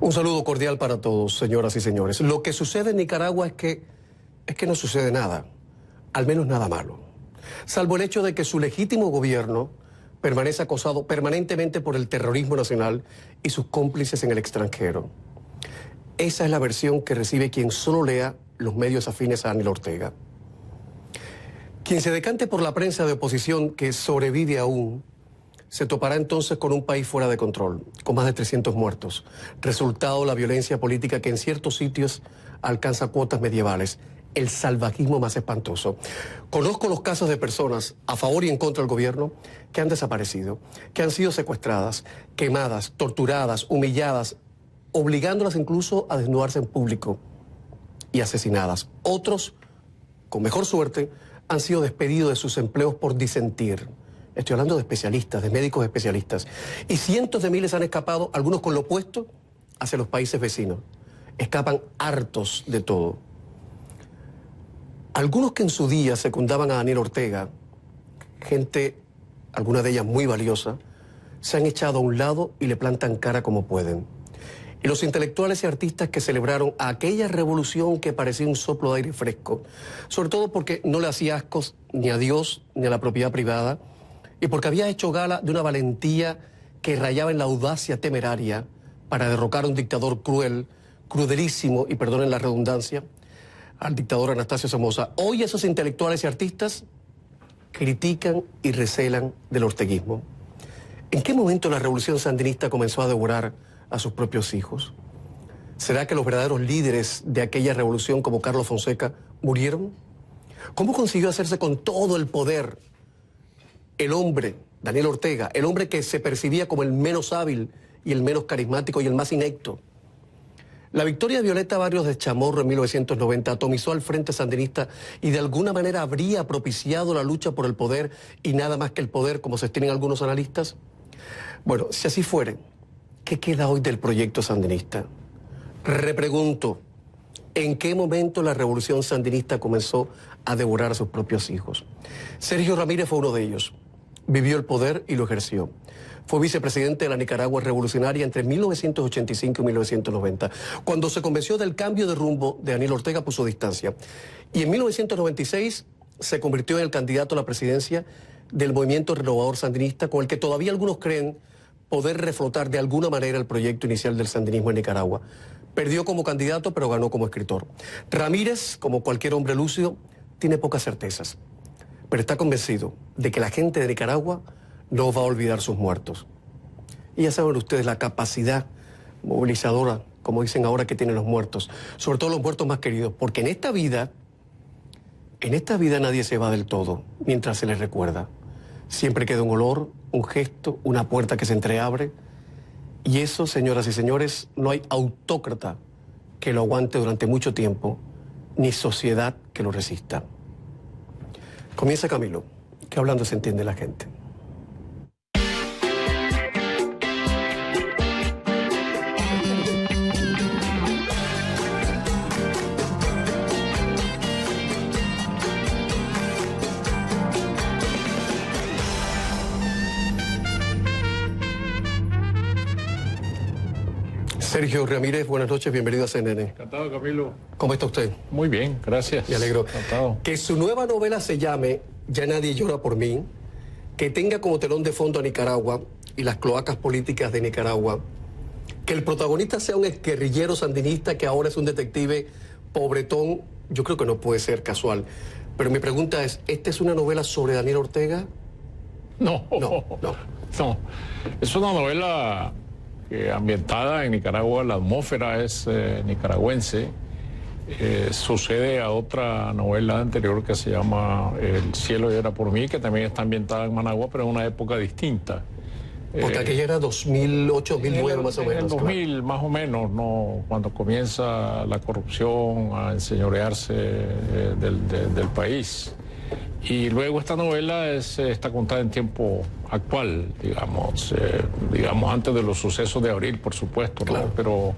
Un saludo cordial para todos, señoras y señores. Lo que sucede en Nicaragua es que no sucede nada, al menos nada malo. Salvo el hecho de que su legítimo gobierno permanece acosado permanentemente por el terrorismo nacional y sus cómplices en el extranjero. Esa es la versión que recibe quien solo lea los medios afines a Daniel Ortega. Quien se decante por la prensa de oposición que sobrevive aún, se topará entonces con un país fuera de control, con más de 300 muertos, resultado de la violencia política que en ciertos sitios alcanza cuotas medievales, el salvajismo más espantoso. Conozco los casos de personas a favor y en contra del gobierno que han desaparecido, que han sido secuestradas, quemadas, torturadas, humilladas, obligándolas incluso a desnudarse en público y asesinadas. Otros, con mejor suerte, han sido despedidos de sus empleos por disentir. Estoy hablando de especialistas, de médicos especialistas. Y cientos de miles han escapado, algunos con lo opuesto, hacia los países vecinos. Escapan hartos de todo. Algunos que en su día secundaban a Daniel Ortega, gente, alguna de ellas muy valiosa, se han echado a un lado y le plantan cara como pueden. Y los intelectuales y artistas que celebraron aquella revolución que parecía un soplo de aire fresco, sobre todo porque no le hacía ascos ni a Dios ni a la propiedad privada, y porque había hecho gala de una valentía que rayaba en la audacia temeraria para derrocar a un dictador cruel, crudelísimo, y perdonen la redundancia, al dictador Anastasio Somoza. Hoy esos intelectuales y artistas critican y recelan del orteguismo. ¿En qué momento la revolución sandinista comenzó a devorar a sus propios hijos? ¿Será que los verdaderos líderes de aquella revolución, como Carlos Fonseca, murieron? ¿Cómo consiguió hacerse con todo el poder el hombre, Daniel Ortega, el hombre que se percibía como el menos hábil y el menos carismático y el más inepto? La victoria de Violeta Barrios de Chamorro en 1990 atomizó al Frente Sandinista y de alguna manera habría propiciado la lucha por el poder y nada más que el poder, como sostienen algunos analistas. Bueno, si así fuere, ¿qué queda hoy del proyecto sandinista? Repregunto, ¿en qué momento la revolución sandinista comenzó a devorar a sus propios hijos? Sergio Ramírez fue uno de ellos. Vivió el poder y lo ejerció. Fue vicepresidente de la Nicaragua revolucionaria entre 1985 y 1990. Cuando se convenció del cambio de rumbo de Daniel Ortega, puso distancia. Y en 1996 se convirtió en el candidato a la presidencia del movimiento renovador sandinista, con el que todavía algunos creen poder reflotar de alguna manera el proyecto inicial del sandinismo en Nicaragua. Perdió como candidato, pero ganó como escritor. Ramírez, como cualquier hombre lúcido, tiene pocas certezas, pero está convencido de que la gente de Nicaragua no va a olvidar sus muertos. Y ya saben ustedes la capacidad movilizadora, como dicen ahora, que tienen los muertos, sobre todo los muertos más queridos, porque en esta vida nadie se va del todo mientras se les recuerda. Siempre queda un olor, un gesto, una puerta que se entreabre. Y eso, señoras y señores, no hay autócrata que lo aguante durante mucho tiempo, ni sociedad que lo resista. Comienza Camilo, que hablando se entiende la gente. Sergio Ramírez, buenas noches, bienvenido a CNN. Encantado, Camilo. ¿Cómo está usted? Muy bien, gracias. Me alegro. Encantado. Que su nueva novela se llame Ya nadie llora por mí, que tenga como telón de fondo a Nicaragua y las cloacas políticas de Nicaragua, que el protagonista sea un exguerrillero sandinista que ahora es un detective pobretón, yo creo que no puede ser casual. Pero mi pregunta es, ¿esta es una novela sobre Daniel Ortega? No. Es una novela ambientada en Nicaragua, la atmósfera es nicaragüense. Sucede a otra novela anterior que se llama El cielo llora por mí, que también está ambientada en Managua, pero en una época distinta. Porque aquella era 2008, 2009 más o menos. En el 2000 claro. Más o menos, ¿no? Cuando comienza la corrupción a enseñorearse del país. Y luego esta novela está contada en tiempo actual, digamos antes de los sucesos de abril, por supuesto, ¿no? Claro.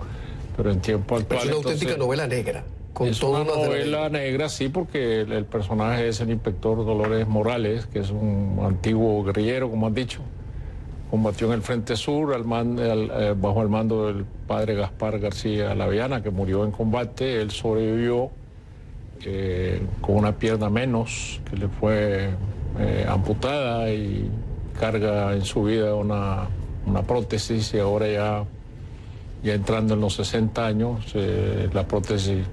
Pero en tiempo actual. Pero es una auténtica novela negra. Es una novela negra, sí, porque el personaje es el inspector Dolores Morales, que es un antiguo guerrillero, como has dicho, combatió en el Frente Sur bajo el mando del padre Gaspar García Laviana, que murió en combate. Él sobrevivió con una pierna menos, que le fue amputada, y carga en su vida una prótesis, y ahora ya entrando en los 60 años, la prótesis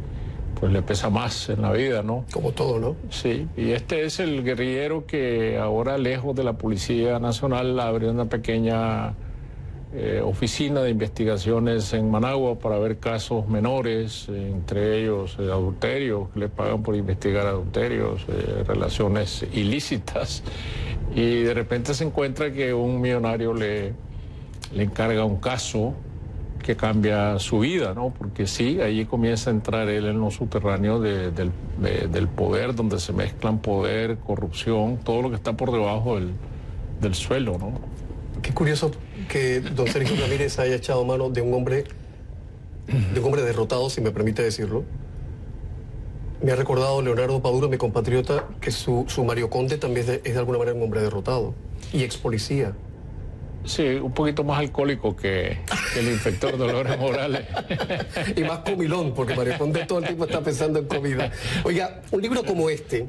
pues le pesa más en la vida, ¿no? Como todo, ¿no? Sí, y este es el guerrillero que ahora, lejos de la Policía Nacional, abrió una pequeña oficina de investigaciones en Managua para ver casos menores, entre ellos adulterios, que le pagan por investigar adulterios, relaciones ilícitas, y de repente se encuentra que un millonario le encarga un caso que cambia su vida, ¿no? Porque sí, ahí comienza a entrar él en los subterráneos del poder, donde se mezclan poder, corrupción, todo lo que está por debajo del suelo, ¿no? Qué curioso que don Sergio Ramírez haya echado mano de un hombre derrotado, si me permite decirlo. Me ha recordado Leonardo Padura, mi compatriota, que su Mario Conde también es de alguna manera un hombre derrotado y ex policía. Sí, un poquito más alcohólico que el inspector Dolores Morales. Y más comilón, porque Mario Conde todo el tiempo está pensando en comida. Oiga, un libro como este,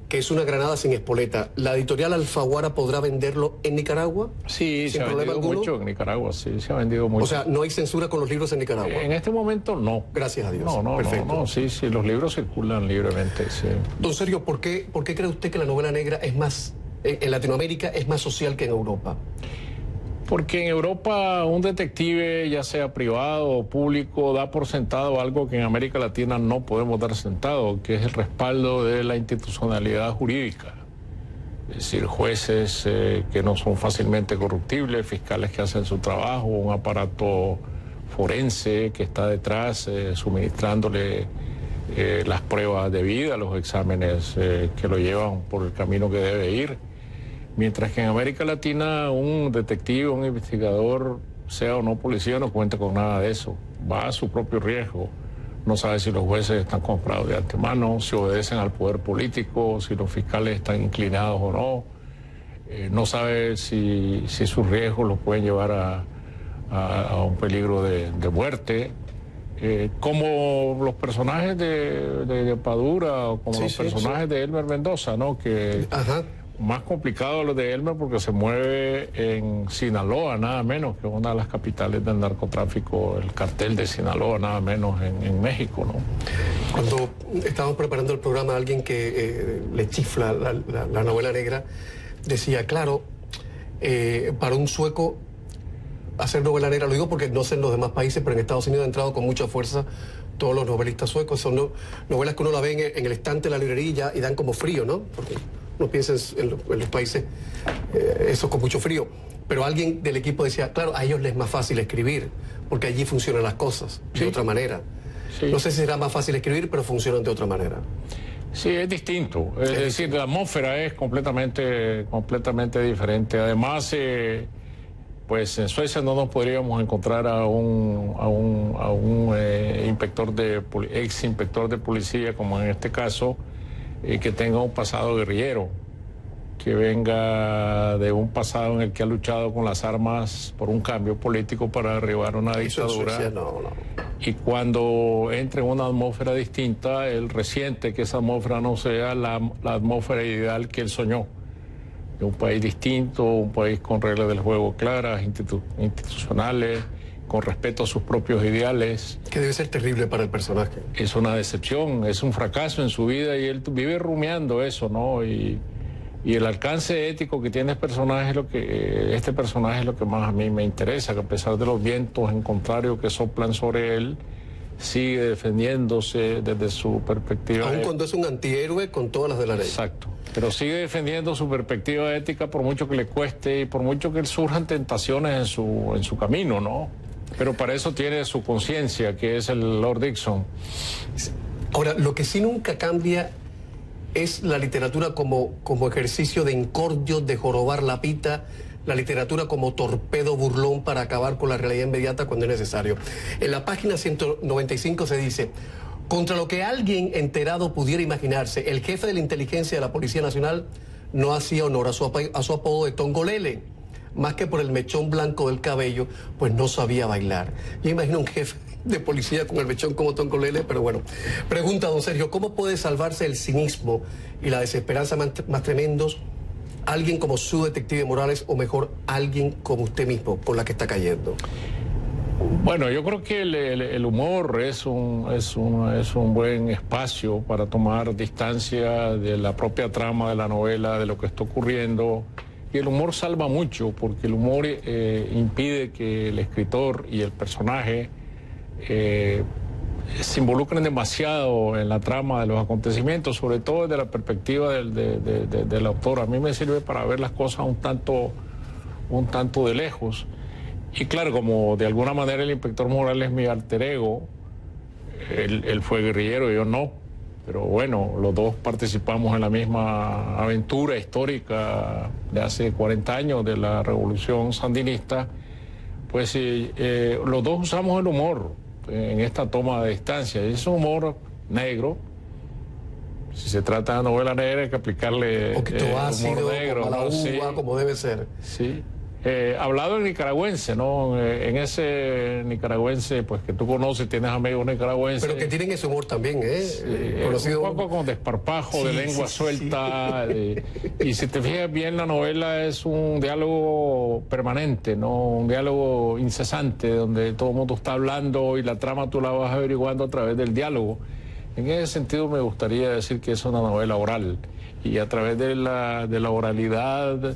que es Una granada sin espoleta, ¿la editorial Alfaguara podrá venderlo en Nicaragua? Sí, ¿Sin se ha problema vendido alguno? mucho en Nicaragua, sí, se ha vendido mucho. O sea, no hay censura con los libros en Nicaragua. En este momento no. Gracias a Dios. No, Perfecto. sí, los libros circulan libremente, sí. Don Sergio, ¿por qué cree usted que la novela negra es más, en Latinoamérica, es más social que en Europa? Porque en Europa un detective, ya sea privado o público, da por sentado algo que en América Latina no podemos dar sentado, que es el respaldo de la institucionalidad jurídica. Es decir, jueces que no son fácilmente corruptibles, fiscales que hacen su trabajo, un aparato forense que está detrás suministrándole las pruebas de vida, los exámenes que lo llevan por el camino que debe ir. Mientras que en América Latina un detective, un investigador, sea o no policía, no cuenta con nada de eso. Va a su propio riesgo. No sabe si los jueces están comprados de antemano, si obedecen al poder político, si los fiscales están inclinados o no. No sabe si sus riesgos los pueden llevar a un peligro de muerte. Como los personajes de Padura, o como los personajes de Elmer Mendoza, ¿no? Que Ajá. más complicado lo de Elmer porque se mueve en Sinaloa, nada menos, que es una de las capitales del narcotráfico, el cartel de Sinaloa, nada menos en México, ¿no? Cuando estábamos preparando el programa, alguien que le chifla la novela negra decía, claro, para un sueco hacer novela negra, lo digo porque no sé en los demás países, pero en Estados Unidos ha entrado con mucha fuerza todos los novelistas suecos. Son novelas que uno la ve en el estante de la librería y dan como frío, ¿no? Porque no pienses en los países, eso con mucho frío. Pero alguien del equipo decía, claro, a ellos les es más fácil escribir, porque allí funcionan las cosas de otra manera. Sí. No sé si será más fácil escribir, pero funcionan de otra manera. Sí, es distinto. Es decir, la atmósfera es completamente diferente. Además, pues en Suecia no nos podríamos encontrar a un ex inspector de policía, como en este caso, que tenga un pasado guerrillero, que venga de un pasado en el que ha luchado con las armas por un cambio político para derribar una dictadura. Suecia, no. Y cuando entre en una atmósfera distinta, él resiente que esa atmósfera no sea la atmósfera ideal que él soñó. De un país distinto, un país con reglas del juego claras, institucionales, con respeto a sus propios ideales. Que debe ser terrible para el personaje. Es una decepción, es un fracaso en su vida y él vive rumiando eso, ¿no? Y el alcance ético que tiene este personaje es lo que más a mí me interesa, que a pesar de los vientos en contrario que soplan sobre él, sigue defendiéndose desde su perspectiva. Aun cuando es un antihéroe con todas las de la ley. Exacto. Pero sigue defendiendo su perspectiva ética por mucho que le cueste y por mucho que surjan tentaciones en su camino, ¿no? Pero para eso tiene su conciencia, que es el Lord Dixon. Ahora, lo que sí nunca cambia es la literatura como ejercicio de incordio, de jorobar la pita, la literatura como torpedo burlón para acabar con la realidad inmediata cuando es necesario. En la página 195 se dice: contra lo que alguien enterado pudiera imaginarse, el jefe de la inteligencia de la Policía Nacional no hacía honor a su apodo de Tongolele. más que por el mechón blanco del cabello, pues no sabía bailar. Yo imagino un jefe de policía con el mechón como Tonkolele, pero bueno. Pregunta, don Sergio, ¿cómo puede salvarse el cinismo y la desesperanza más tremendos alguien como su detective Morales, o mejor, alguien como usted mismo, con la que está cayendo? Bueno, yo creo que el humor es un buen espacio para tomar distancia de la propia trama de la novela, de lo que está ocurriendo. Y el humor salva mucho, porque el humor impide que el escritor y el personaje se involucren demasiado en la trama de los acontecimientos, sobre todo desde la perspectiva del autor. A mí me sirve para ver las cosas un tanto de lejos. Y claro, como de alguna manera el inspector Morales es mi alter ego, él fue guerrillero y yo no, pero bueno, los dos participamos en la misma aventura histórica de hace 40 años de la revolución sandinista, pues los dos usamos el humor en esta toma de distancia. Y es un humor negro. Si se trata de novela negra hay que aplicarle un poquito ácido, negro, como a la uva, sí, como debe ser. Sí. Hablado en nicaragüense, ¿no? En ese nicaragüense, pues que tú conoces, tienes amigos nicaragüenses. Pero que tienen ese humor también, ¿eh? Sí, conocido... Un poco con desparpajo, sí, de lengua suelta. Sí. Y si te fijas bien, la novela es un diálogo permanente, ¿no? Un diálogo incesante, donde todo el mundo está hablando y la trama tú la vas averiguando a través del diálogo. En ese sentido me gustaría decir que es una novela oral. Y a través de la oralidad,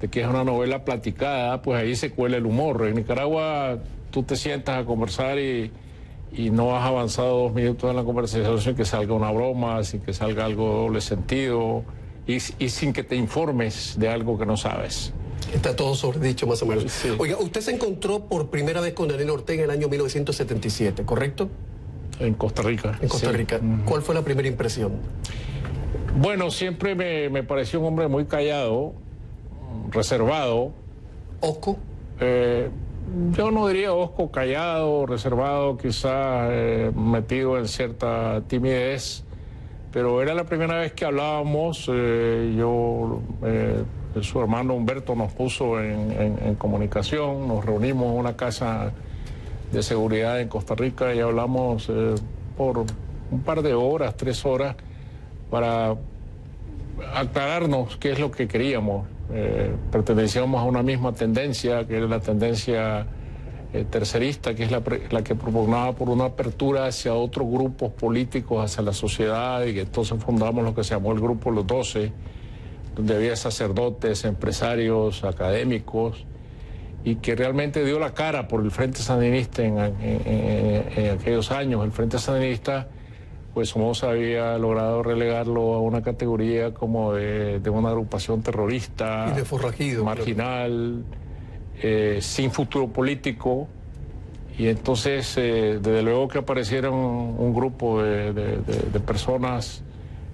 de que es una novela platicada, pues ahí se cuela el humor. En Nicaragua tú te sientas a conversar y no has avanzado 2 minutos en la conversación sin que salga una broma, sin que salga algo de doble sentido y sin que te informes de algo que no sabes. Está todo sobredicho más o menos. Sí. Oiga, usted se encontró por primera vez con Daniel Ortega en el año 1977, ¿correcto? En Costa Rica. En Costa Rica. Sí. ¿Cuál fue la primera impresión? Bueno, siempre me pareció un hombre muy callado, reservado. ¿Osco? Yo no diría osco, callado, reservado, quizás metido en cierta timidez, pero era la primera vez que hablábamos. Su hermano Humberto nos puso en comunicación, nos reunimos en una casa de seguridad en Costa Rica y hablamos por un par de horas, 3 horas, para aclararnos qué es lo que queríamos. Pertenecíamos a una misma tendencia, que era la tendencia tercerista, que es la que propugnaba por una apertura hacia otros grupos políticos, hacia la sociedad, y que entonces fundamos lo que se llamó el Grupo Los 12, donde había sacerdotes, empresarios, académicos, y que realmente dio la cara por el Frente Sandinista en aquellos años. El Frente Sandinista, pues Somoza había logrado relegarlo a una categoría como de una agrupación terrorista, y de forrajido, marginal, sin futuro político. Y entonces, desde luego que aparecieron un grupo de personas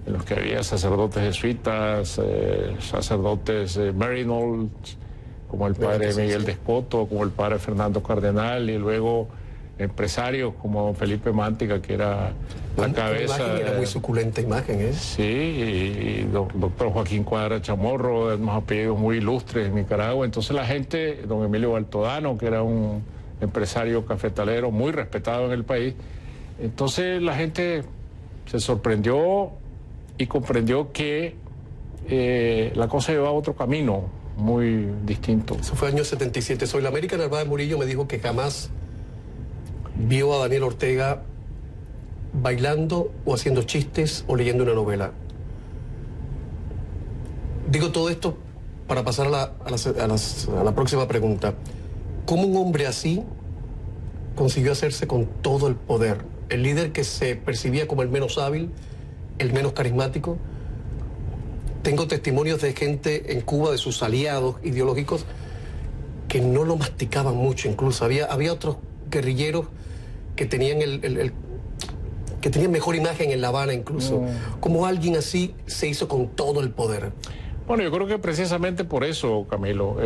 en los que había sacerdotes jesuitas, sacerdotes maryknolls, como el padre Miguel Despoto, como el padre Fernando Cardenal, y luego empresarios como don Felipe Mántica, que era la cabeza. Era muy suculenta imagen, ¿eh? Sí, y doctor Joaquín Cuadra Chamorro, de unos apellidos muy ilustres en Nicaragua. Entonces la gente, don Emilio Baltodano, que era un empresario cafetalero muy respetado en el país. Entonces la gente se sorprendió y comprendió que la cosa llevaba otro camino muy distinto. Eso fue año 77. Soy la América Narváez Murillo me dijo que jamás vio a Daniel Ortega bailando o haciendo chistes o leyendo una novela. Digo todo esto para pasar a la próxima pregunta. ¿Cómo un hombre así consiguió hacerse con todo el poder? El líder que se percibía como el menos hábil, el menos carismático. Tengo testimonios de gente en Cuba, de sus aliados ideológicos, que no lo masticaban mucho incluso. Había otros guerrilleros que tenían que tenían mejor imagen en La Habana incluso. ¿Cómo alguien así se hizo con todo el poder? Bueno, yo creo que precisamente por eso, Camilo,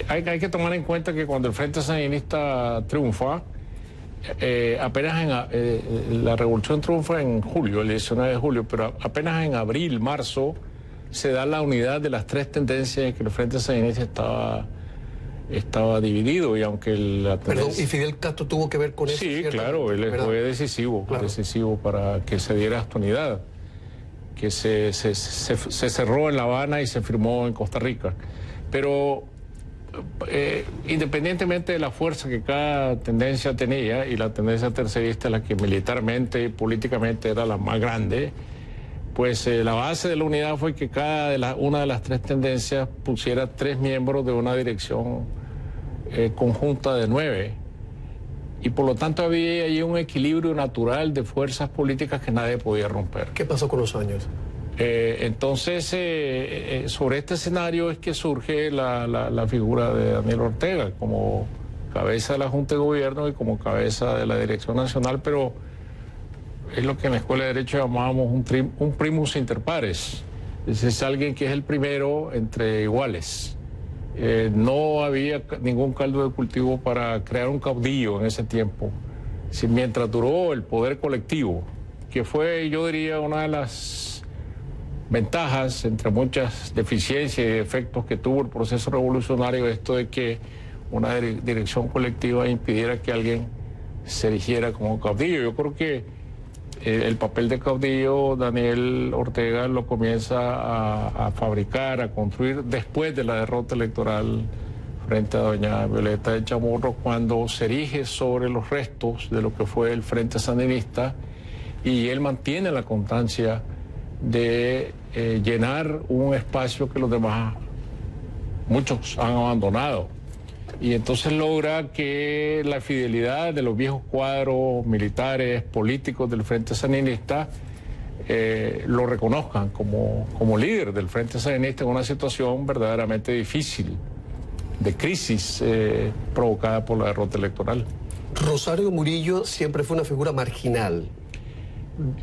hay que tomar en cuenta que cuando el Frente Sandinista triunfa, apenas la revolución triunfa en julio, el 19 de julio, pero apenas en abril, marzo, se da la unidad de las 3 tendencias en que el Frente Sandinista estaba estaba dividido, y aunque la Perdón, ¿y Fidel Castro tuvo que ver con eso? Sí, claro, él fue decisivo, claro, decisivo para que se diera esta unidad, que se cerró en La Habana y se firmó en Costa Rica. Pero independientemente de la fuerza que cada tendencia tenía, y la tendencia tercerista, la que militarmente y políticamente era la más grande, pues la base de la unidad fue que una de las tres tendencias pusiera 3 miembros de una dirección conjunta de 9. Y por lo tanto había ahí un equilibrio natural de fuerzas políticas que nadie podía romper. ¿Qué pasó con los años? Entonces, sobre este escenario es que surge la figura de Daniel Ortega como cabeza de la Junta de Gobierno y como cabeza de la Dirección Nacional, pero es lo que en la Escuela de Derecho llamábamos un primus inter pares. Es alguien que es el primero entre iguales. No había ningún caldo de cultivo para crear un caudillo en ese tiempo. Mientras duró el poder colectivo, que fue, yo diría, una de las ventajas, entre muchas deficiencias y defectos que tuvo el proceso revolucionario, esto de que una dirección colectiva impidiera que alguien se erigiera como caudillo. Yo creo que el papel de caudillo Daniel Ortega lo comienza a fabricar, a construir después de la derrota electoral frente a doña Violeta de Chamorro, cuando se erige sobre los restos de lo que fue el Frente Sandinista, y él mantiene la constancia de llenar un espacio que los demás, muchos, han abandonado. Y entonces logra que la fidelidad de los viejos cuadros militares, políticos del Frente Sandinista lo reconozcan como líder del Frente Sandinista en una situación verdaderamente difícil, de crisis provocada por la derrota electoral. Rosario Murillo siempre fue una figura marginal.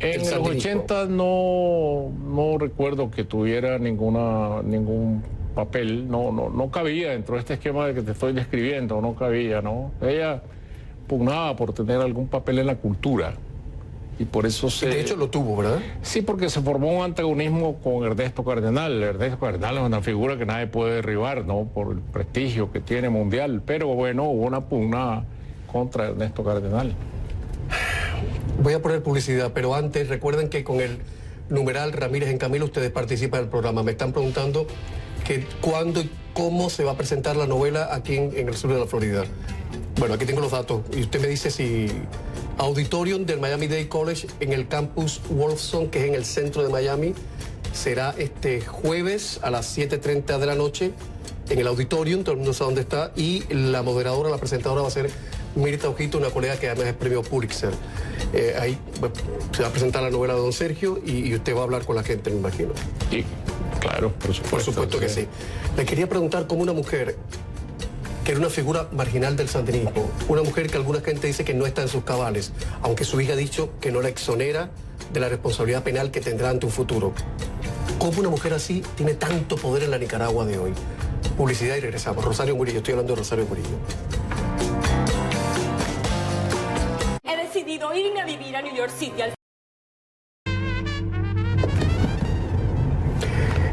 En los 80 no recuerdo que tuviera ningún papel, no cabía dentro de este esquema de que te estoy describiendo, no cabía, ¿no? Ella pugnaba por tener algún papel en la cultura, y por eso de hecho lo tuvo, ¿verdad? Sí, porque se formó un antagonismo con Ernesto Cardenal. Ernesto Cardenal es una figura que nadie puede derribar, ¿no? Por el prestigio que tiene mundial, pero bueno, hubo una pugna contra Ernesto Cardenal. Voy a poner publicidad, pero antes recuerden que con el numeral Ramírez en Camilo ustedes participan del programa. Me están preguntando que cuándo y cómo se va a presentar la novela aquí en el sur de la Florida. Bueno, aquí tengo los datos y usted me dice si Auditorium del Miami-Dade College en el campus Wolfson, que es en el centro de Miami, será este jueves a las 7:30 de la noche en el Auditorium, todo el mundo sabe dónde está, y la moderadora, la presentadora va a ser Mirta Ojito, una colega que además es premio Pulitzer. Ahí se va a presentar la novela de don Sergio y usted va a hablar con la gente, me imagino. Sí, claro, por supuesto. Por supuesto que sí. Le quería preguntar cómo una mujer que era una figura marginal del sandinismo, una mujer que alguna gente dice que no está en sus cabales, aunque su hija ha dicho que no la exonera de la responsabilidad penal que tendrá ante un futuro. ¿Cómo una mujer así tiene tanto poder en la Nicaragua de hoy? Publicidad y regresamos. Rosario Murillo, estoy hablando de Rosario Murillo. He decidido irme a vivir a New York City.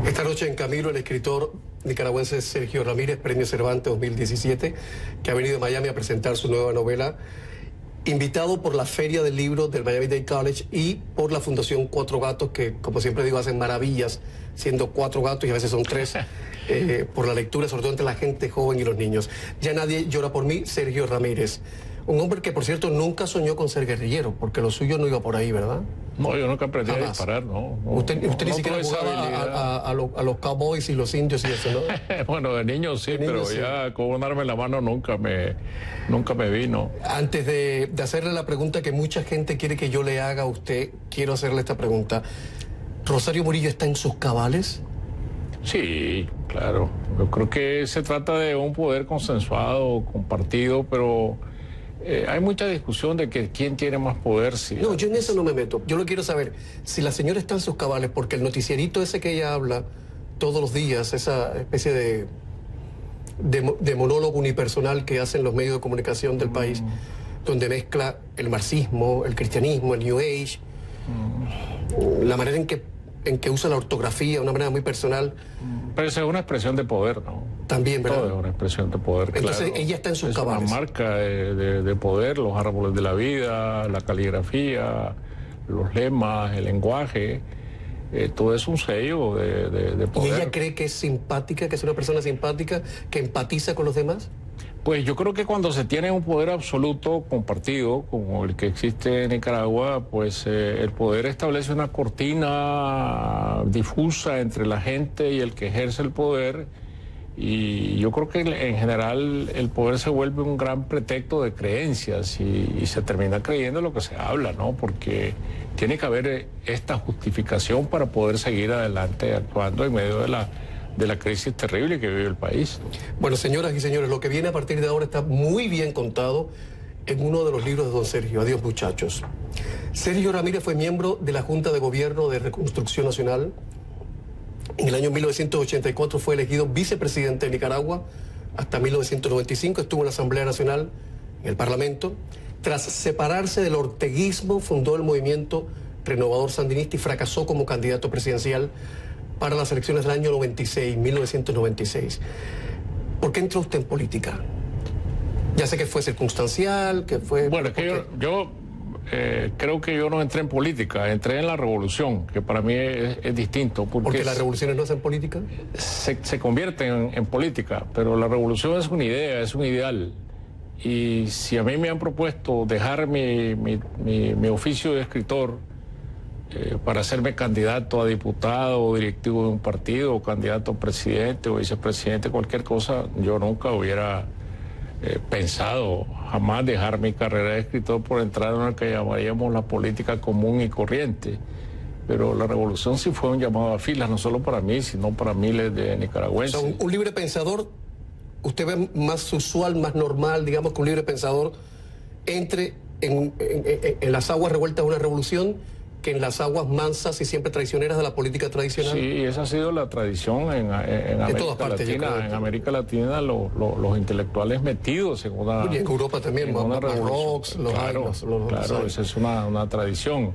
Esta noche en Camilo, el escritor nicaragüense Sergio Ramírez, Premio Cervantes 2017, que ha venido a Miami a presentar su nueva novela, invitado por la Feria del Libro del Miami-Dade College y por la Fundación Cuatro Gatos, que como siempre digo hacen maravillas, siendo 4 gatos y a veces son 3, por la lectura, sobre todo entre la gente joven y los niños. Ya nadie llora por mí, Sergio Ramírez. Un hombre que, por cierto, nunca soñó con ser guerrillero, porque lo suyo no iba por ahí, ¿verdad? No, yo nunca aprendí a disparar, no. Usted ni siquiera jugaba a los cowboys y los indios y eso, ¿no? Bueno, de niño sí, pero sí. Ya con un arma en la mano nunca me vino. Antes de hacerle la pregunta que mucha gente quiere que yo le haga a usted, quiero hacerle esta pregunta. ¿Rosario Murillo está en sus cabales? Sí, claro. Yo creo que se trata de un poder consensuado, compartido, pero hay mucha discusión de que quién tiene más poder. Si no, yo en eso no me meto. Yo lo quiero saber. Si la señora está en sus cabales, porque el noticierito ese que ella habla todos los días, esa especie de monólogo unipersonal que hacen los medios de comunicación del país, donde mezcla el marxismo, el cristianismo, el New Age, la manera en que usa la ortografía, una manera muy personal. Pero esa es una expresión de poder, ¿no? También, ¿verdad? Todo es una expresión de poder, Entonces, claro. ella está en sus Es cabales. una marca de poder, los árboles de la vida, la caligrafía, los lemas, el lenguaje, todo es un sello de ¿Y poder. ella cree que es simpática, que es una persona simpática, que empatiza con los demás? Pues yo creo que cuando se tiene un poder absoluto compartido, como el que existe en Nicaragua, pues el poder establece una cortina difusa entre la gente y el que ejerce el poder. Y yo creo que en general el poder se vuelve un gran pretexto de creencias y se termina creyendo lo que se habla, ¿no? Porque tiene que haber esta justificación para poder seguir adelante actuando en medio de la crisis terrible que vive el país. Bueno, señoras y señores, lo que viene a partir de ahora está muy bien contado en uno de los libros de don Sergio. Adiós, muchachos. Sergio Ramírez fue miembro de la Junta de Gobierno de Reconstrucción Nacional. En el año 1984 fue elegido vicepresidente de Nicaragua. Hasta 1995 estuvo en la Asamblea Nacional, en el Parlamento. Tras separarse del orteguismo, fundó el movimiento renovador sandinista y fracasó como candidato presidencial para las elecciones del año 1996. ¿Por qué entró usted en política? Ya sé que fue circunstancial, que fue... Bueno, es que yo creo que yo no entré en política, entré en la revolución, que para mí es distinto. ¿Porque las revoluciones no hacen política? Se convierten en política, pero la revolución es una idea, es un ideal. Y si a mí me han propuesto dejar mi oficio de escritor para hacerme candidato a diputado o directivo de un partido, o candidato a presidente o vicepresidente, cualquier cosa, yo nunca hubiera pensado jamás dejar mi carrera de escritor por entrar en lo que llamaríamos la política común y corriente. Pero la revolución sí fue un llamado a filas, no solo para mí, sino para miles de nicaragüenses. O sea, un libre pensador, usted ve más usual, más normal, digamos, que un libre pensador entre en las aguas revueltas de una revolución que en las aguas mansas y siempre traicioneras de la política tradicional. Sí, esa ha sido la tradición en América Latina. En América Latina los intelectuales metidos en una... Y en Europa también, Marrocos, claro, esa es una tradición.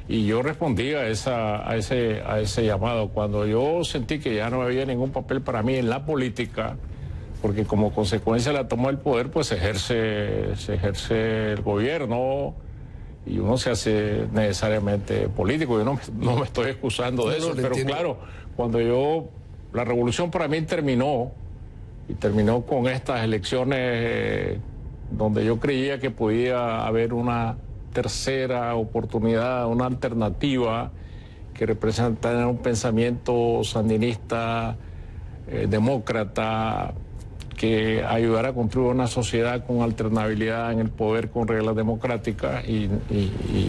Y yo respondí a ese llamado. Cuando yo sentí que ya no había ningún papel para mí en la política, porque como consecuencia de la toma del poder, pues se ejerce el gobierno y uno se hace necesariamente político. Yo no me estoy excusando de eso, pero entiendo. Claro, cuando la revolución para mí terminó, y terminó con estas elecciones donde yo creía que podía haber una tercera oportunidad, una alternativa que representara un pensamiento sandinista, demócrata, que ayudara a construir una sociedad con alternabilidad en el poder, con reglas democráticas, y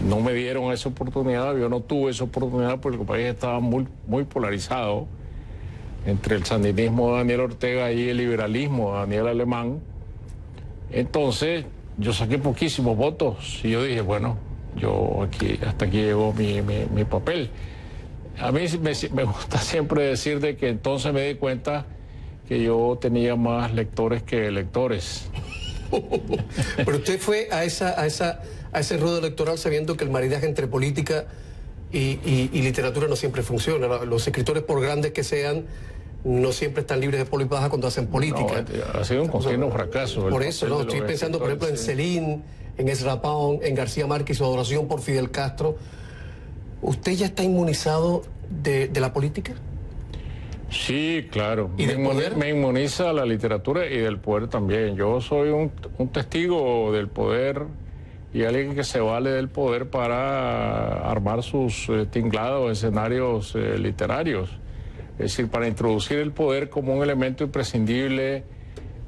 no me dieron esa oportunidad. Yo no tuve esa oportunidad porque el país estaba muy polarizado entre el sandinismo de Daniel Ortega y el liberalismo de Daniel Alemán. Entonces yo saqué poquísimos votos y yo dije, bueno, hasta aquí llegó mi papel. A mí me gusta siempre decir de que entonces me di cuenta que yo tenía más lectores que electores. Pero usted fue a ese ruedo electoral sabiendo que el maridaje entre política y literatura no siempre funciona. Los escritores, por grandes que sean, no siempre están libres de polvo y paja cuando hacen política. No, ha sido un continuo fracaso. Por eso, no, estoy pensando, por ejemplo, en Celín, en Ezra Pound, en García Márquez y su adoración por Fidel Castro. ¿Usted ya está inmunizado de la política? Sí, claro. ¿Y del poder? Me inmuniza la literatura y del poder también. Yo soy un testigo del poder y alguien que se vale del poder para armar sus tinglados escenarios literarios. Es decir, para introducir el poder como un elemento imprescindible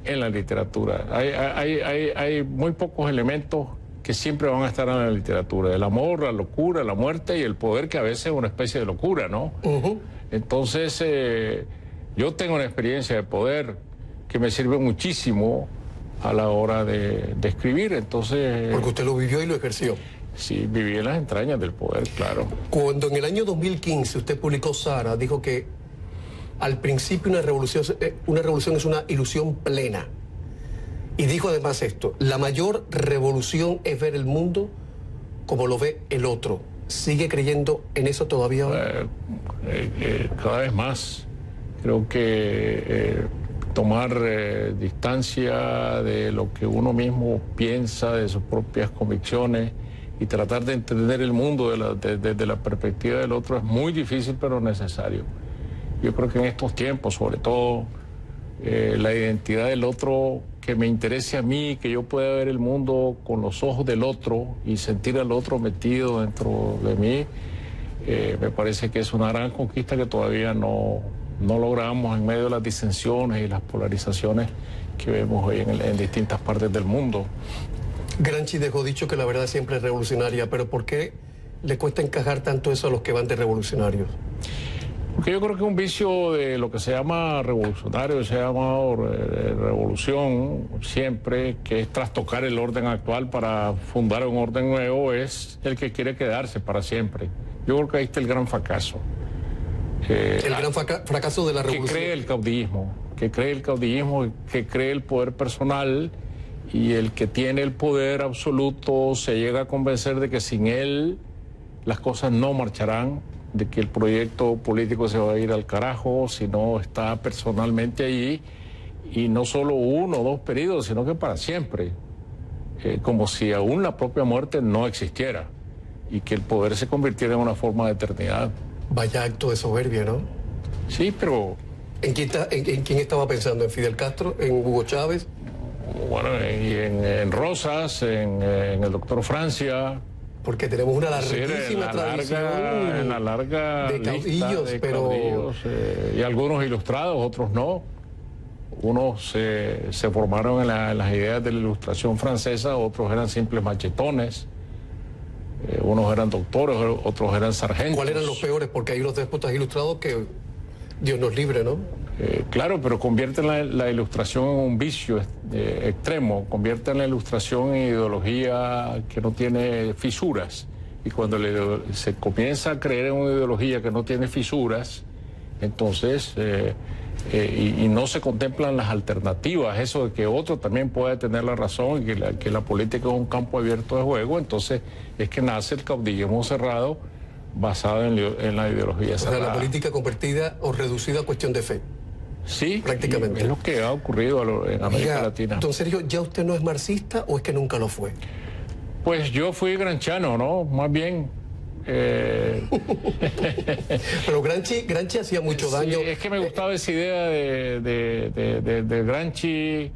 en la literatura. Hay muy pocos elementos que siempre van a estar en la literatura. El amor, la locura, la muerte y el poder, que a veces es una especie de locura, ¿no? Entonces, yo tengo una experiencia de poder que me sirve muchísimo a la hora de escribir. Entonces, porque usted lo vivió y lo ejerció. Sí, viví en las entrañas del poder, claro. Cuando en el año 2015 usted publicó Sara, dijo que al principio una revolución es una ilusión plena. Y dijo además esto: la mayor revolución es ver el mundo como lo ve el otro. ¿Sigue creyendo en eso todavía hoy? Cada vez más. Creo que tomar distancia de lo que uno mismo piensa, de sus propias convicciones, y tratar de entender el mundo desde la perspectiva del otro es muy difícil, pero necesario. Yo creo que en estos tiempos, sobre todo, la identidad del otro, que me interese a mí, que yo pueda ver el mundo con los ojos del otro y sentir al otro metido dentro de mí, me parece que es una gran conquista que todavía no logramos en medio de las disensiones y las polarizaciones que vemos hoy en distintas partes del mundo. Gramsci dejó dicho que la verdad siempre es revolucionaria, pero ¿por qué le cuesta encajar tanto eso a los que van de revolucionarios? Porque yo creo que un vicio de lo que se llama revolucionario, se ha llamado revolución siempre, que es trastocar el orden actual para fundar un orden nuevo, es el que quiere quedarse para siempre. Yo creo que ahí está el gran fracaso. El gran fracaso de la revolución. Que cree el caudillismo, que cree el poder personal, y el que tiene el poder absoluto se llega a convencer de que sin él las cosas no marcharán, de que el proyecto político se va a ir al carajo si no está personalmente allí, y no solo 1 o 2 periodos, sino que para siempre, como si aún la propia muerte no existiera y que el poder se convirtiera en una forma de eternidad. Vaya acto de soberbia, ¿no? Sí, pero... ¿En quién estaba pensando? ¿En Fidel Castro? ¿En Hugo Chávez? Bueno, y en Rosas, en el doctor Francia. Porque tenemos una larguísima tradición en la larga de caudillos, pero caudillos, y algunos ilustrados, otros no. Unos se formaron en las ideas de la ilustración francesa, otros eran simples machetones. Unos eran doctores, otros eran sargentos. ¿Cuáles eran los peores? Porque hay unos déspotas ilustrados que Dios nos libre, ¿no? Claro, pero convierten la ilustración en un vicio extremo, convierten la ilustración en ideología que no tiene fisuras. Y cuando se comienza a creer en una ideología que no tiene fisuras, entonces, y no se contemplan las alternativas, eso de que otro también puede tener la razón y que la política es un campo abierto de juego, entonces es que nace el caudillismo cerrado basado en la ideología cerrada. O sea, la política convertida o reducida a cuestión de fe. Sí, prácticamente. Es lo que ha ocurrido en América Latina. Don Sergio, ¿ya usted no es marxista o es que nunca lo fue? Pues yo fui gramsciano, ¿no? Más bien. Pero Gramsci hacía mucho daño. Sí, es que me gustaba esa idea de Gramsci,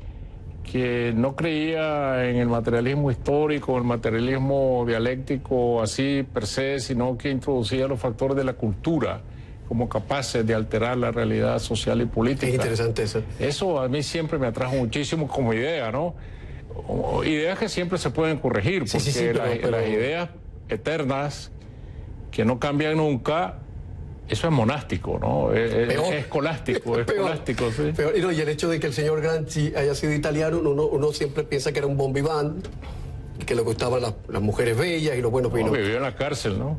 que no creía en el materialismo histórico, el materialismo dialéctico así per se, sino que introducía los factores de la cultura como capaces de alterar la realidad social y política. Es interesante eso. Eso a mí siempre me atrajo muchísimo como idea, ¿no? Ideas que siempre se pueden corregir, porque las ideas eternas que no cambian nunca, eso es monástico, ¿no? Es escolástico, es escolástico, sí. Peor. Y el hecho de que el señor Gramsci haya sido italiano, uno siempre piensa que era un bon vivant, que le gustaban las mujeres bellas y los buenos vinos. Vivió en la cárcel, ¿no?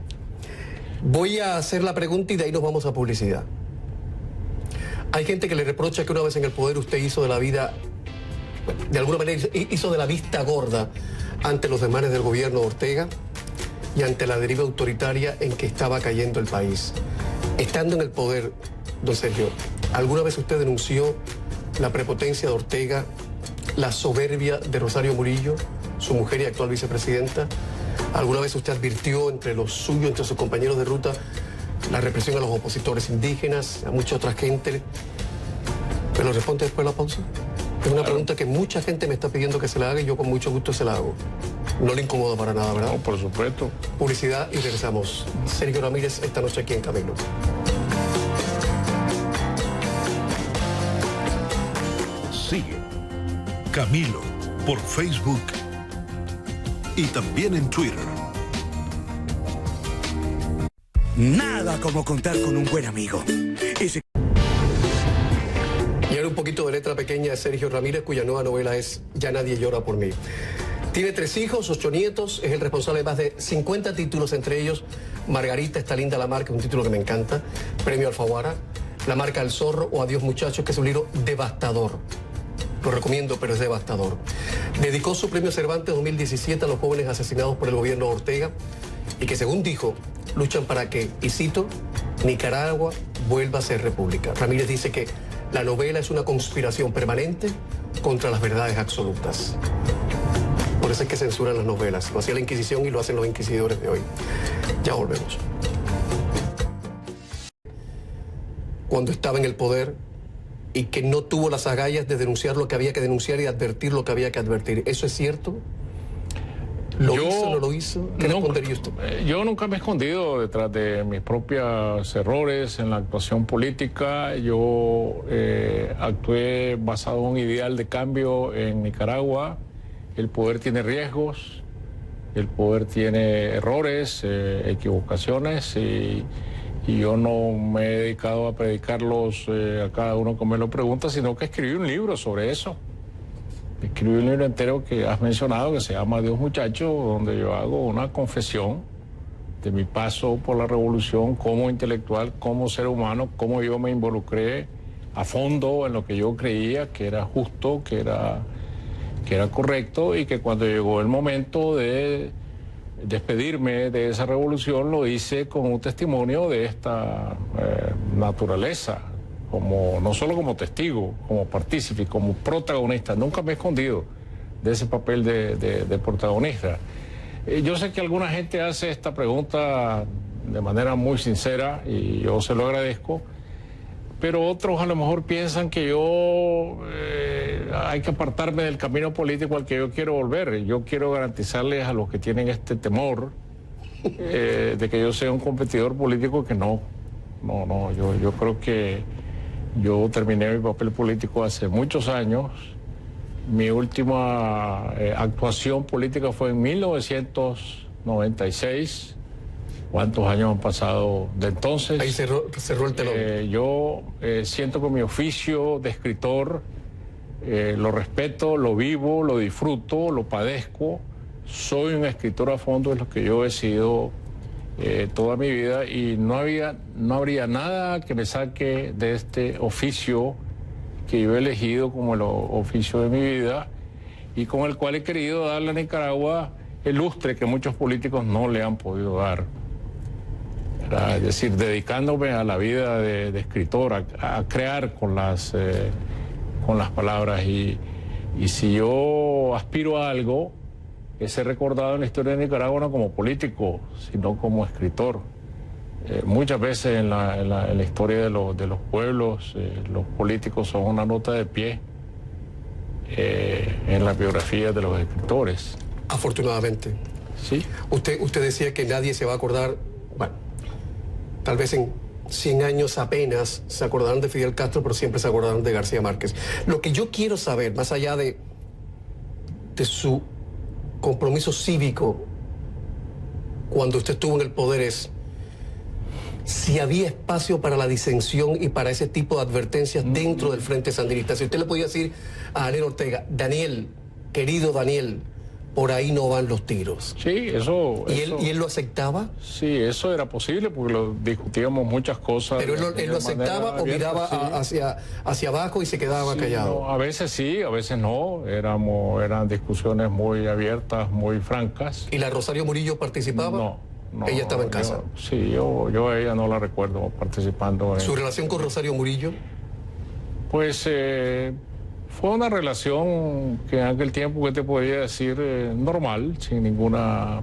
Voy a hacer la pregunta y de ahí nos vamos a publicidad. Hay gente que le reprocha que una vez en el poder usted hizo de la vida, de alguna manera hizo de la vista gorda ante los desmanes del gobierno de Ortega y ante la deriva autoritaria en que estaba cayendo el país. Estando en el poder, don Sergio, ¿alguna vez usted denunció la prepotencia de Ortega, la soberbia de Rosario Murillo, su mujer y actual vicepresidenta? ¿Alguna vez usted advirtió entre los suyos, entre sus compañeros de ruta, la represión a los opositores indígenas, a mucha otra gente? ¿Me lo responde después de la pausa? Es una pregunta que mucha gente me está pidiendo que se la haga y yo con mucho gusto se la hago. No le incomoda para nada, ¿verdad? No, por supuesto. Publicidad y regresamos. Sergio Ramírez esta noche aquí en Camilo. Sigue Camilo por Facebook y también en Twitter. Nada como contar con un buen amigo. Y ahora un poquito de letra pequeña de Sergio Ramírez, cuya nueva novela es Ya nadie llora por mí. Tiene 3 hijos, 8 nietos, es el responsable de más de 50 títulos, entre ellos Margarita, está linda la marca, un título que me encanta, Premio Alfaguara, La marca del zorro o Adiós muchachos, que es un libro devastador. Lo recomiendo, pero es devastador. Dedicó su premio Cervantes 2017 a los jóvenes asesinados por el gobierno de Ortega y que, según dijo, luchan para que, y cito, Nicaragua vuelva a ser república. Ramírez dice que La novela es una conspiración permanente contra las verdades absolutas. Por eso es que censuran las novelas. Lo hacía la Inquisición y lo hacen los inquisidores de hoy. Ya volvemos. Cuando estaba en el poder y que no tuvo las agallas de denunciar lo que había que denunciar y advertir lo que había que advertir. ¿Eso es cierto? ¿Lo hizo o no lo hizo? ¿Qué respondería usted? Yo nunca me he escondido detrás de mis propios errores en la actuación política. Yo actué basado en un ideal de cambio en Nicaragua. El poder tiene riesgos, el poder tiene errores, equivocaciones, y yo no me he dedicado a predicarlos a cada uno que me lo pregunta, sino que escribí un libro sobre eso. Escribí un libro entero que has mencionado, que se llama Adiós Muchacho, donde yo hago una confesión de mi paso por la revolución como intelectual, como ser humano, cómo yo me involucré a fondo en lo que yo creía que era justo, que era correcto, y que cuando llegó el momento de despedirme de esa revolución lo hice con un testimonio de esta naturaleza, no solo como testigo, como partícipe, como protagonista. Nunca me he escondido de ese papel de protagonista. Yo sé que alguna gente hace esta pregunta de manera muy sincera y yo se lo agradezco, pero otros a lo mejor piensan que yo hay que apartarme del camino político al que yo quiero volver. Yo quiero garantizarles a los que tienen este temor de que yo sea un competidor político que no. Yo creo que yo terminé mi papel político hace muchos años. Mi última actuación política fue en 1996. ¿Cuántos años han pasado de entonces? Ahí cerró el telón. Yo siento que mi oficio de escritor lo respeto, lo vivo, lo disfruto, lo padezco. Soy un escritor a fondo, es lo que yo he sido toda mi vida, y no habría nada que me saque de este oficio que yo he elegido como el oficio de mi vida y con el cual he querido darle a Nicaragua el lustre que muchos políticos no le han podido dar. Es decir, dedicándome a la vida de escritor, a crear con las palabras. Y si yo aspiro a algo, es ser recordado en la historia de Nicaragua no como político, sino como escritor. Muchas veces en la historia de los pueblos, los políticos son una nota de pie en la biografía de los escritores. Afortunadamente. Sí. Usted decía que nadie se va a acordar, bueno, tal vez en 100 años apenas se acordarán de Fidel Castro, pero siempre se acordarán de García Márquez. Lo que yo quiero saber, más allá de su compromiso cívico cuando usted estuvo en el poder, es si había espacio para la disensión y para ese tipo de advertencias dentro del Frente Sandinista. Si usted le podía decir a Daniel Ortega, Daniel, querido Daniel, por ahí no van los tiros. Sí, eso... ¿Y él lo aceptaba? Sí, eso era posible porque lo discutíamos muchas cosas. ¿Pero él lo aceptaba o miraba hacia abajo y se quedaba callado? No, a veces sí, a veces no. Eran discusiones muy abiertas, muy francas. ¿Y la Rosario Murillo participaba? No. ¿Ella estaba en casa? Yo a ella no la recuerdo participando. ¿Su relación con Rosario Murillo? Pues fue una relación que en aquel tiempo, ¿qué te podría decir? Normal, sin ninguna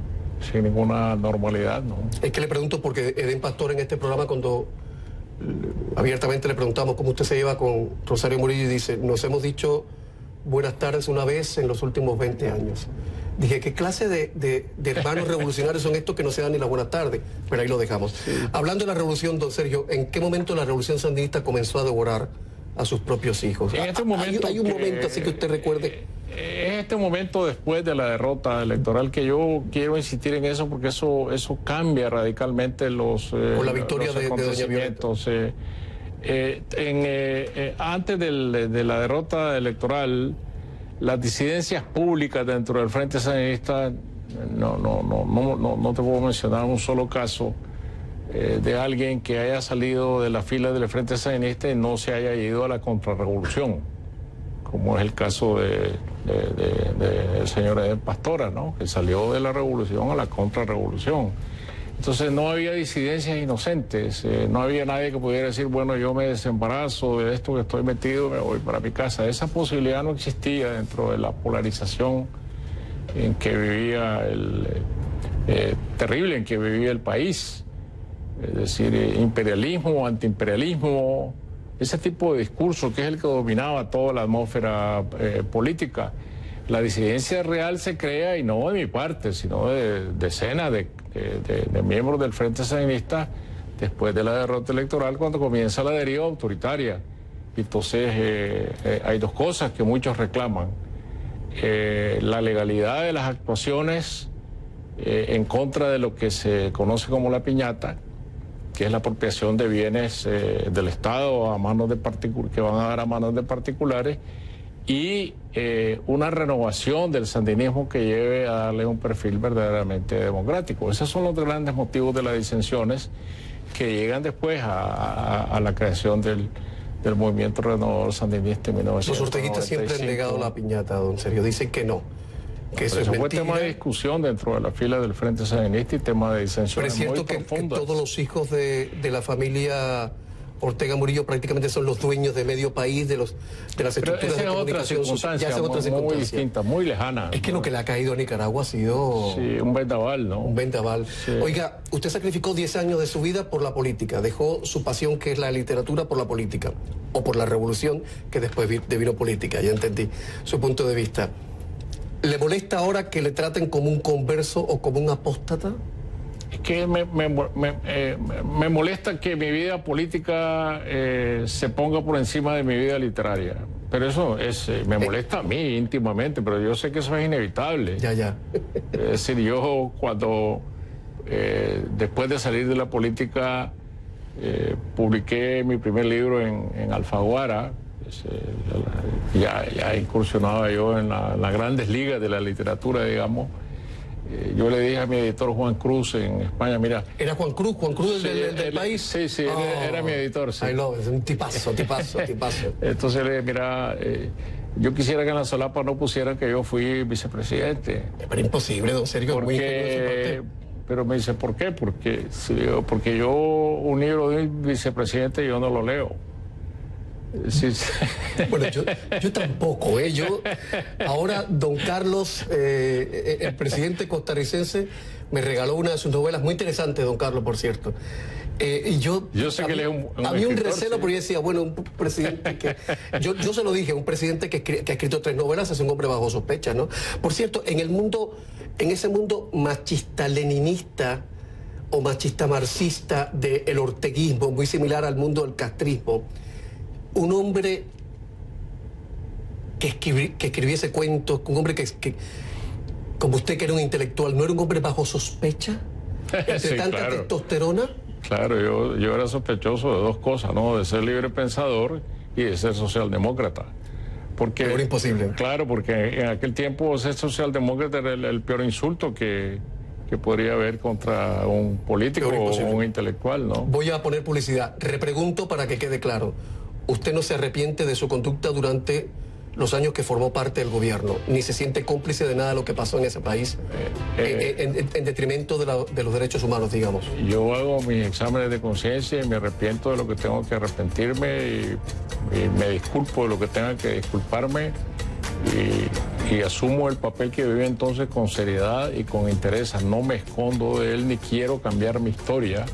normalidad, ¿no? Es que le pregunto porque Edén Pastor en este programa, cuando abiertamente le preguntamos cómo usted se lleva con Rosario Murillo, y dice, nos hemos dicho buenas tardes una vez en los últimos 20 años. Dije, ¿qué clase de hermanos revolucionarios son estos que no se dan ni las buenas tardes? Pero ahí lo dejamos. Sí. Hablando de la revolución, don Sergio, ¿en qué momento la revolución sandinista comenzó a devorar a sus propios hijos? En este momento ¿Hay un momento así que usted recuerde? En este momento después de la derrota electoral, que yo quiero insistir en eso porque eso cambia radicalmente con la victoria de doña Violeta. Antes de la derrota electoral, las disidencias públicas dentro del Frente Sandinista, no te puedo mencionar un solo caso de alguien que haya salido de la fila del Frente Sandinista y no se haya ido a la contrarrevolución, como es el caso del señor Edén Pastora, ¿no? Que salió de la revolución a la contrarrevolución. Entonces no había disidencias inocentes, no había nadie que pudiera decir, bueno, yo me desembarazo de esto que estoy metido, me voy para mi casa. Esa posibilidad no existía dentro de la polarización en que vivía terrible en que vivía el país. Es decir, imperialismo, antiimperialismo, ese tipo de discurso que es el que dominaba toda la atmósfera política. La disidencia real se crea, y no de mi parte, sino de decenas de miembros del Frente Sandinista después de la derrota electoral, cuando comienza la deriva autoritaria. Entonces hay dos cosas que muchos reclaman. La legalidad de las actuaciones en contra de lo que se conoce como la piñata, que es la apropiación de bienes del Estado a manos de que van a dar a manos de particulares, y una renovación del sandinismo que lleve a darle un perfil verdaderamente democrático. Esos son los grandes motivos de las disensiones que llegan después a la creación del movimiento renovador sandinista en 1995. Los orteguistas siempre han negado la piñata, don Sergio. Dicen que no. Que eso es fue mentira. tema de discusión dentro de la fila del Frente Sandinista y tema de disensiones. Pero es cierto que todos los hijos de la familia Ortega Murillo prácticamente son los dueños de medio país, de las estructuras de comunicación social. Ya es otra circunstancia muy distinta, muy lejana. Es que lo que le ha caído a Nicaragua ha sido... Sí, un vendaval, ¿no? Un vendaval. Sí. Oiga, usted sacrificó 10 años de su vida por la política, dejó su pasión, que es la literatura, por la política, o por la revolución, que después devino política, ya entendí su punto de vista. ¿Le molesta ahora que le traten como un converso o como un apóstata? Es que me molesta que mi vida política se ponga por encima de mi vida literaria. Pero eso me molesta a mí íntimamente, pero yo sé que eso es inevitable. Ya. Es decir, yo cuando, después de salir de la política, publiqué mi primer libro en Alfaguara. Ya incursionaba yo en las grandes ligas de la literatura, digamos. Yo le dije a mi editor Juan Cruz en España, mira... ¿Era Juan Cruz del país? Sí, era mi editor. Sí. I love it, un tipazo. Entonces le dije, mira, yo quisiera que en la solapa no pusieran que yo fui vicepresidente. Pero imposible, don Sergio. Pero me dice, ¿por qué? Porque yo un libro de un vicepresidente yo no lo leo. Sí. Bueno, yo tampoco, ahora don Carlos, el presidente costarricense, me regaló una de sus novelas muy interesante, don Carlos, por cierto. Y yo sé que él es un a mí un recelo, sí. Porque yo decía, bueno, un presidente que... Yo se lo dije, un presidente que ha escrito 3 novelas es un hombre bajo sospecha, ¿no? Por cierto, en ese mundo machista-leninista o machista-marxista del orteguismo, muy similar al mundo del castrismo, un hombre que escribiese cuentos, un hombre que como usted, que era un intelectual, ¿no era un hombre bajo sospecha? Entre sí, tanta claro. testosterona. Claro, yo era sospechoso de dos cosas, ¿no? De ser libre pensador y de ser socialdemócrata. Porque era imposible. Claro, porque en aquel tiempo ser socialdemócrata era el peor insulto que podría haber contra un político o un intelectual, ¿no? Voy a poner publicidad. Repregunto para que quede claro. ¿Usted no se arrepiente de su conducta durante los años que formó parte del gobierno, ni se siente cómplice de nada de lo que pasó en ese país, en detrimento de los derechos humanos, digamos? Yo hago mis exámenes de conciencia y me arrepiento de lo que tengo que arrepentirme y me disculpo de lo que tenga que disculparme y asumo el papel que viví entonces con seriedad y con interés. No me escondo de él, ni quiero cambiar mi historia,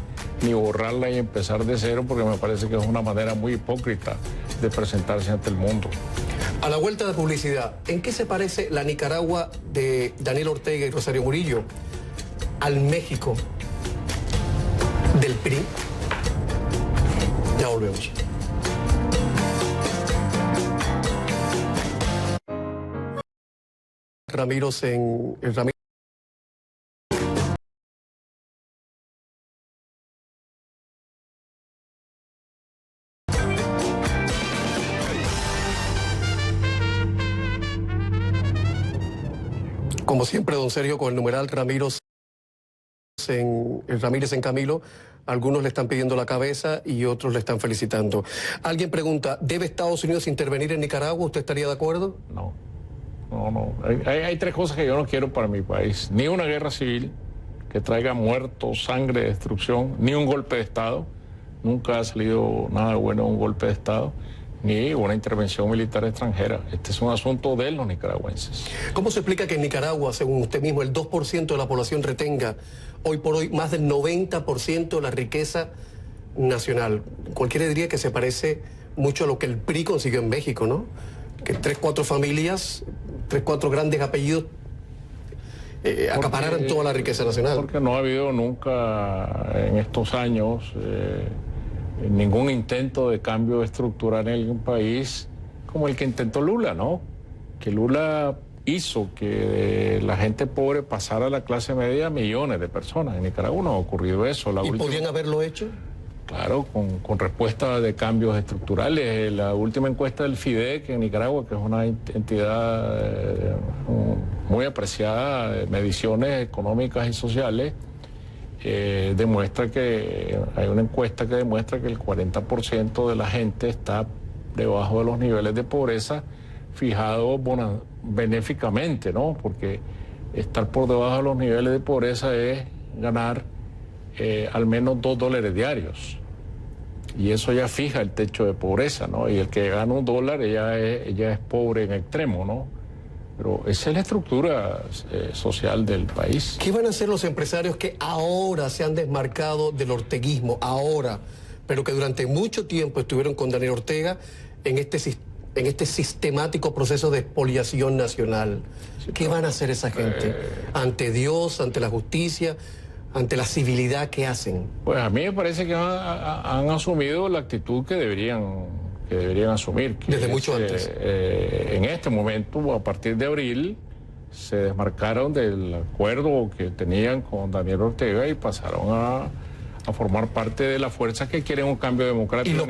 ni borrarla y empezar de cero, porque me parece que es una manera muy hipócrita de presentarse ante el mundo. A la vuelta de publicidad, ¿en qué se parece la Nicaragua de Daniel Ortega y Rosario Murillo al México del PRI? Ya volvemos. Ramiro. Como siempre, don Sergio, con el numeral Ramírez en Camilo, algunos le están pidiendo la cabeza y otros le están felicitando. Alguien pregunta, ¿debe Estados Unidos intervenir en Nicaragua? ¿Usted estaría de acuerdo? No. Hay 3 cosas que yo no quiero para mi país. Ni una guerra civil, que traiga muertos, sangre, destrucción, ni un golpe de Estado. Nunca ha salido nada bueno un golpe de Estado, ni una intervención militar extranjera. Este es un asunto de los nicaragüenses. ¿Cómo se explica que en Nicaragua, según usted mismo, el 2% de la población retenga hoy por hoy más del 90% de la riqueza nacional? Cualquiera diría que se parece mucho a lo que el PRI consiguió en México, ¿no? Que 3, 4 familias, 3, 4 grandes apellidos acapararan toda la riqueza nacional. Porque no ha habido nunca en estos años ningún intento de cambio estructural en el país como el que intentó Lula, ¿no? Que Lula hizo que la gente pobre pasara a la clase media, millones de personas. En Nicaragua no ha ocurrido eso. ¿Y podían haberlo hecho? Claro, con respuesta de cambios estructurales. La última encuesta del FIDEC en Nicaragua, que es una entidad muy apreciada de mediciones económicas y sociales, demuestra que hay una encuesta que demuestra que el 40% de la gente está debajo de los niveles de pobreza fijados benéficamente, ¿no? Porque estar por debajo de los niveles de pobreza es ganar al menos $2 diarios. Y eso ya fija el techo de pobreza, ¿no? Y el que gana $1 ya es pobre en extremo, ¿no? Pero esa es la estructura social del país. ¿Qué van a hacer los empresarios que ahora se han desmarcado del orteguismo, ahora, pero que durante mucho tiempo estuvieron con Daniel Ortega en este sistemático proceso de expoliación nacional? ¿Qué van a hacer esa gente? ¿Ante Dios, ante la justicia, ante la civilidad que hacen? Pues a mí me parece que han asumido la actitud que deberían asumir. Que desde mucho antes. En este momento, a partir de abril, se desmarcaron del acuerdo que tenían con Daniel Ortega y pasaron a formar parte de las fuerzas que quieren un cambio democrático.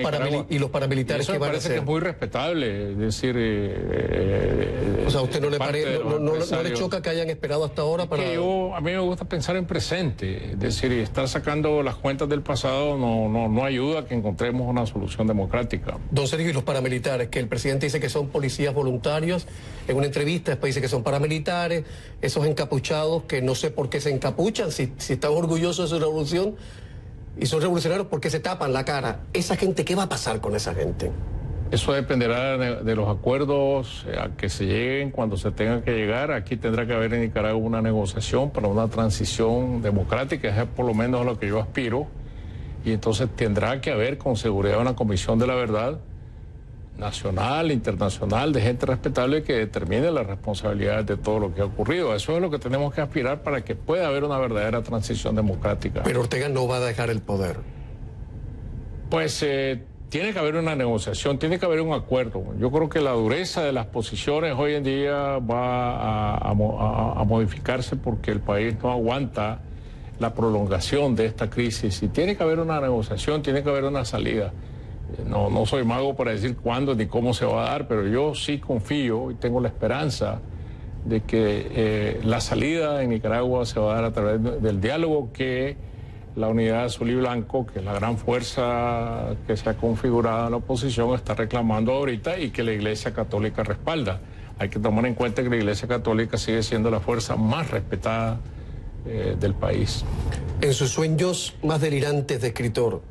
¿Y los paramilitares qué van a hacer? Eso me parece que es muy respetable, es decir... o sea, ¿a usted no le choca que hayan esperado hasta ahora para...? A mí me gusta pensar en presente, es decir, estar sacando las cuentas del pasado no ayuda a que encontremos una solución democrática. Don Sergio, ¿y los paramilitares? Que el presidente dice que son policías voluntarios, en una entrevista después dice que son paramilitares, esos encapuchados que no sé por qué se encapuchan, si están orgullosos de su revolución y son revolucionarios, ¿por qué se tapan la cara? Esa gente, ¿qué va a pasar con esa gente? Eso dependerá de los acuerdos a que se lleguen cuando se tenga que llegar. Aquí tendrá que haber en Nicaragua una negociación para una transición democrática, es por lo menos a lo que yo aspiro. Y entonces tendrá que haber con seguridad una comisión de la verdad nacional, internacional, de gente respetable que determine las responsabilidades de todo lo que ha ocurrido. Eso es lo que tenemos que aspirar para que pueda haber una verdadera transición democrática. Pero Ortega no va a dejar el poder. Pues tiene que haber una negociación, tiene que haber un acuerdo. Yo creo que la dureza de las posiciones hoy en día va a modificarse porque el país no aguanta la prolongación de esta crisis. Y tiene que haber una negociación, tiene que haber una salida. No soy mago para decir cuándo ni cómo se va a dar, pero yo sí confío y tengo la esperanza de que la salida en Nicaragua se va a dar a través del diálogo que la Unidad Azul y Blanco, que es la gran fuerza que se ha configurado en la oposición, está reclamando ahorita y que la Iglesia Católica respalda. Hay que tomar en cuenta que la Iglesia Católica sigue siendo la fuerza más respetada del país. En sus sueños más delirantes de escritor,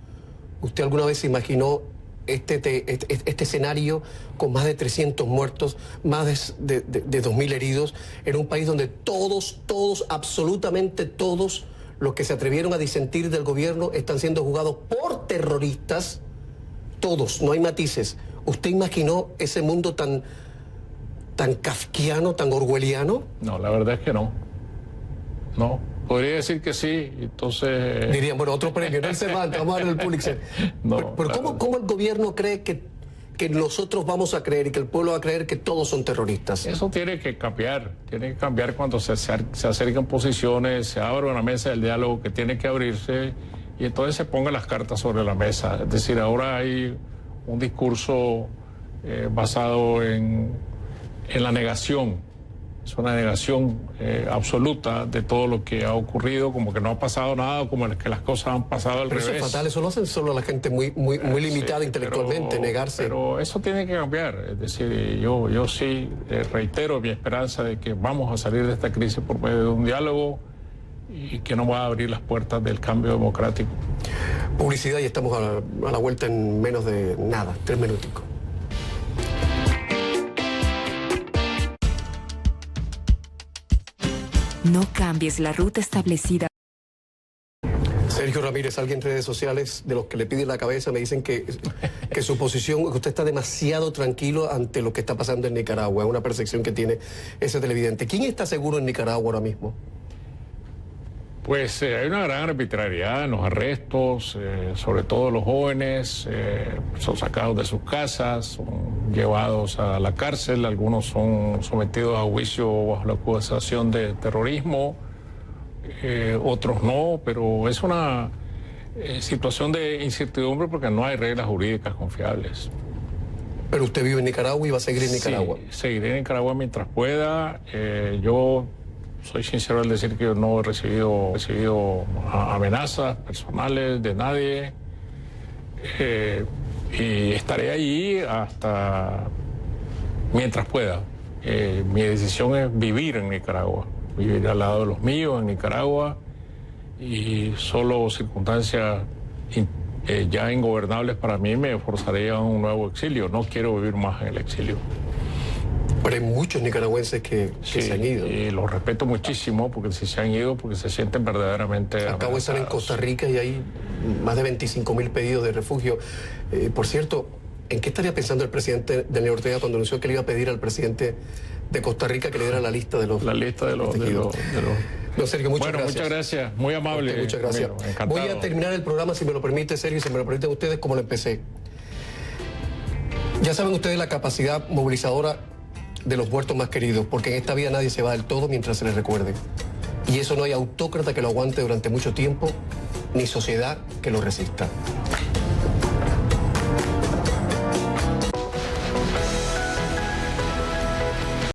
¿usted alguna vez se imaginó este escenario con más de 300 muertos, más de 2.000 heridos, en un país donde todos, absolutamente todos los que se atrevieron a disentir del gobierno están siendo juzgados por terroristas? Todos, no hay matices. ¿Usted imaginó ese mundo tan kafkiano, tan orwelliano? No, la verdad es que no. No. Podría decir que sí, entonces... Dirían, bueno, otro premio, no se vamos a dar el Pulitzer. No, pero ¿cómo el gobierno cree que nosotros vamos a creer y que el pueblo va a creer que todos son terroristas? Eso tiene que cambiar cuando se acercan posiciones, se abre una mesa del diálogo que tiene que abrirse y entonces se pongan las cartas sobre la mesa. Es decir, ahora hay un discurso basado en la negación. Es una negación absoluta de todo lo que ha ocurrido, como que no ha pasado nada, como que las cosas han pasado al revés. Pero eso es fatal, eso lo hacen solo la gente muy limitada sí, intelectualmente, negarse. Pero eso tiene que cambiar, es decir, yo sí reitero mi esperanza de que vamos a salir de esta crisis por medio de un diálogo y que no va a abrir las puertas del cambio democrático. Publicidad y estamos a la vuelta en menos de nada, 3 minuticos. No cambies la ruta establecida. Sergio Ramírez, alguien en redes sociales de los que le piden la cabeza me dicen que su posición, que usted está demasiado tranquilo ante lo que está pasando en Nicaragua, es una percepción que tiene ese televidente. ¿Quién está seguro en Nicaragua ahora mismo? Pues hay una gran arbitrariedad en los arrestos, sobre todo los jóvenes, son sacados de sus casas, son llevados a la cárcel, algunos son sometidos a juicio bajo la acusación de terrorismo, otros no, pero es una situación de incertidumbre porque no hay reglas jurídicas confiables. Pero usted vive en Nicaragua y va a seguir en Nicaragua. Sí, seguiré en Nicaragua mientras pueda. Yo soy sincero al decir que yo no he recibido amenazas personales de nadie y estaré allí hasta mientras pueda. Mi decisión es vivir en Nicaragua, vivir al lado de los míos en Nicaragua y solo circunstancias ya ingobernables para mí me forzaría a un nuevo exilio. No quiero vivir más en el exilio. Pero hay muchos nicaragüenses que se han ido. Y los respeto muchísimo porque si se han ido, porque se sienten verdaderamente Acabo de estar en Costa Rica y hay más de 25.000 pedidos de refugio. Por cierto, ¿en qué estaría pensando el presidente Daniel Ortega cuando anunció que le iba a pedir al presidente de Costa Rica que le diera la lista de los... La lista de los... No, Sergio, muchas gracias. Muchas gracias. Muy amable. Muchas gracias. Voy a terminar el programa, si me lo permite, Sergio, y si me lo permiten ustedes, como lo empecé. Ya saben ustedes la capacidad movilizadora de los muertos más queridos, porque en esta vida nadie se va del todo mientras se les recuerde. Y eso no hay autócrata que lo aguante durante mucho tiempo, ni sociedad que lo resista.